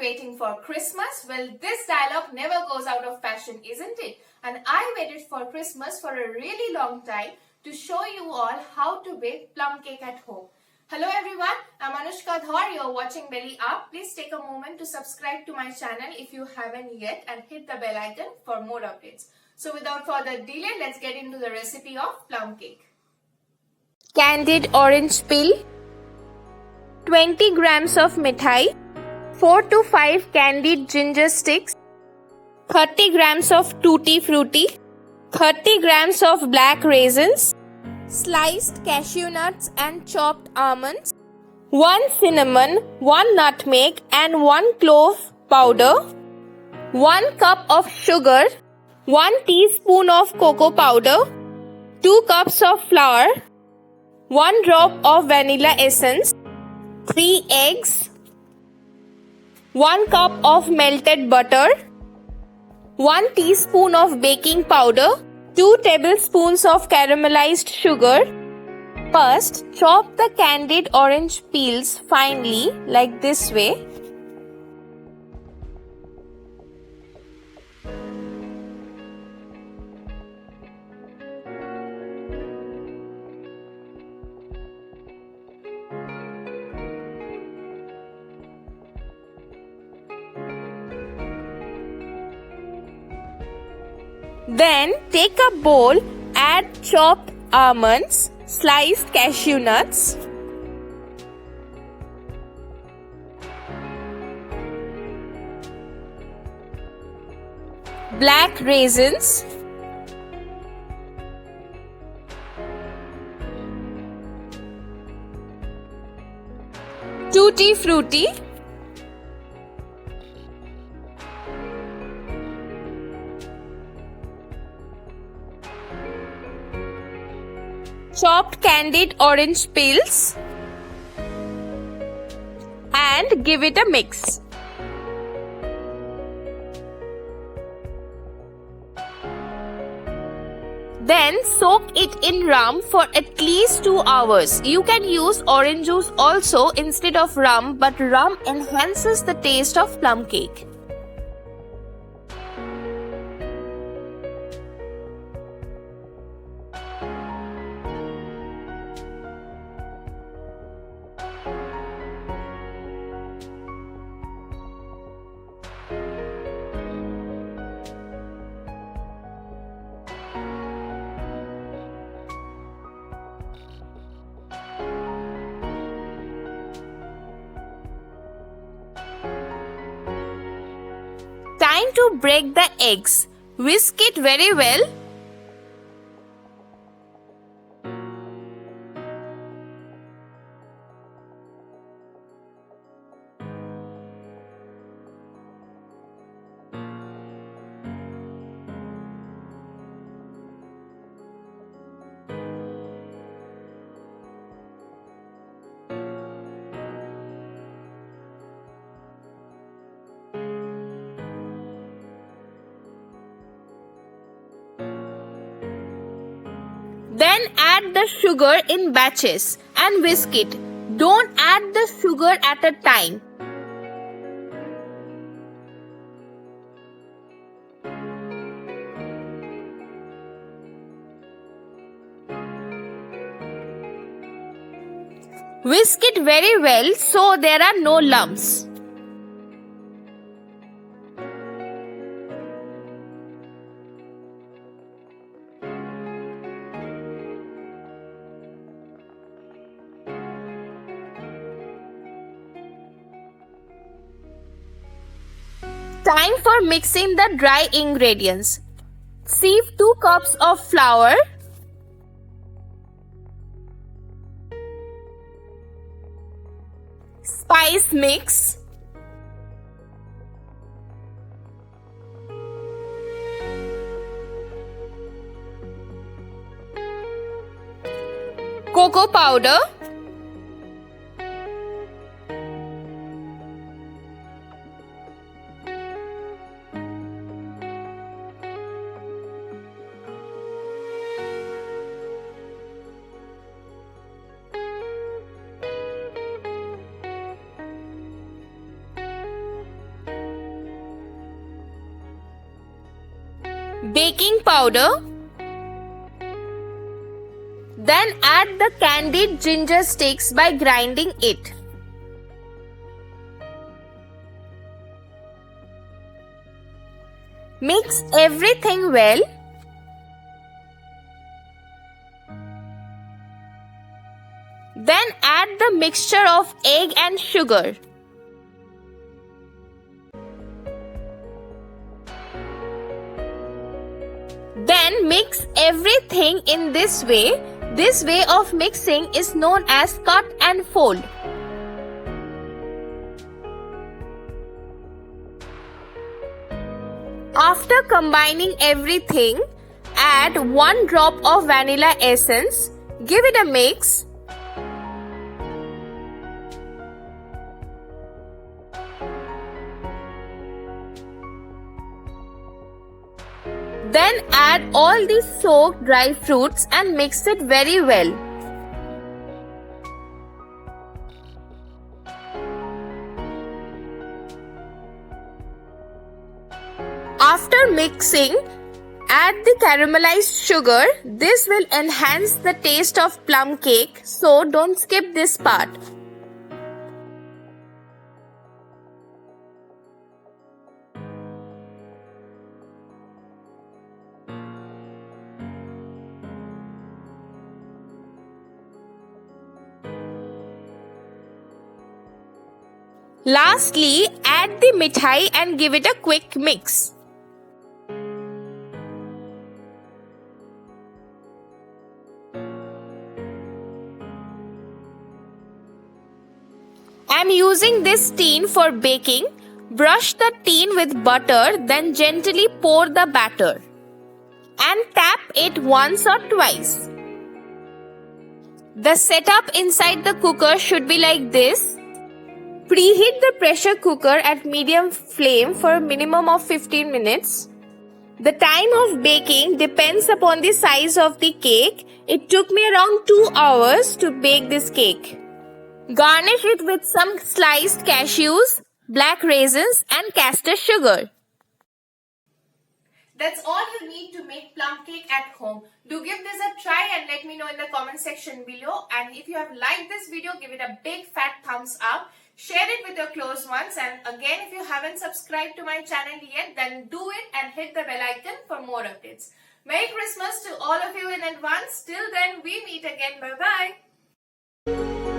waiting for Christmas? Well, this dialogue never goes out of fashion, isn't it? And I waited for Christmas for a really long time to show you all how to bake plum cake at home. Hello everyone, I'm Anushka Dhar. You're watching Belly Up. Please take a moment to subscribe to my channel if you haven't yet and hit the bell icon for more updates. So without further delay, let's get into the recipe of plum cake. Candied orange peel, 20 grams of mithai, 4 to 5 candied ginger sticks, 30 grams of Tutti-frutti, 30 grams of black raisins, sliced cashew nuts and chopped almonds, 1 cinnamon, 1 nutmeg and 1 clove powder, 1 cup of sugar, 1 teaspoon of cocoa powder, 2 cups of flour, 1 drop of vanilla essence, 3 eggs, 1 cup of melted butter, 1 teaspoon of baking powder, 2 tablespoons of caramelized sugar. First, chop the candied orange peels finely like this way. Then take a bowl, add chopped almonds, sliced cashew nuts, black raisins, Tutti-frutti, chopped candied orange peels and give it a mix. Then soak it in rum for at least 2 hours. You can use orange juice also instead of rum, but rum enhances the taste of plum cake. Time to break the eggs. Whisk it very well. Then add the sugar in batches and whisk it. Don't add the sugar at a time. Whisk it very well so there are no lumps. Time for mixing the dry ingredients. Sieve 2 cups of flour, spice mix, cocoa powder, baking powder. Then add the candied ginger sticks by grinding it. Mix everything well. Then add the mixture of egg and sugar. Then mix everything in this way. This way of mixing is known as cut and fold. After combining everything, add 1 drop of vanilla essence. Give it a mix. Then add all the soaked dry fruits and mix it very well. After mixing, add the caramelized sugar. This will enhance the taste of plum cake, so don't skip this part. Lastly, add the mithai and give it a quick mix. I am using this tin for baking. Brush the tin with butter, then gently pour the batter and tap it once or twice. The setup inside the cooker should be like this. Preheat the pressure cooker at medium flame for a minimum of 15 minutes. The time of baking depends upon the size of the cake. It took me around 2 hours to bake this cake. Garnish it with some sliced cashews, black raisins and castor sugar. That's all you need to make plum cake at home. Do give this a try and let me know in the comment section below. And if you have liked this video, give it a big fat thumbs up. Share it with your close ones, and again, if you haven't subscribed to my channel yet, then do it and hit the bell icon for more updates. Merry Christmas to all of you in advance. Till then, we meet again. Bye-bye.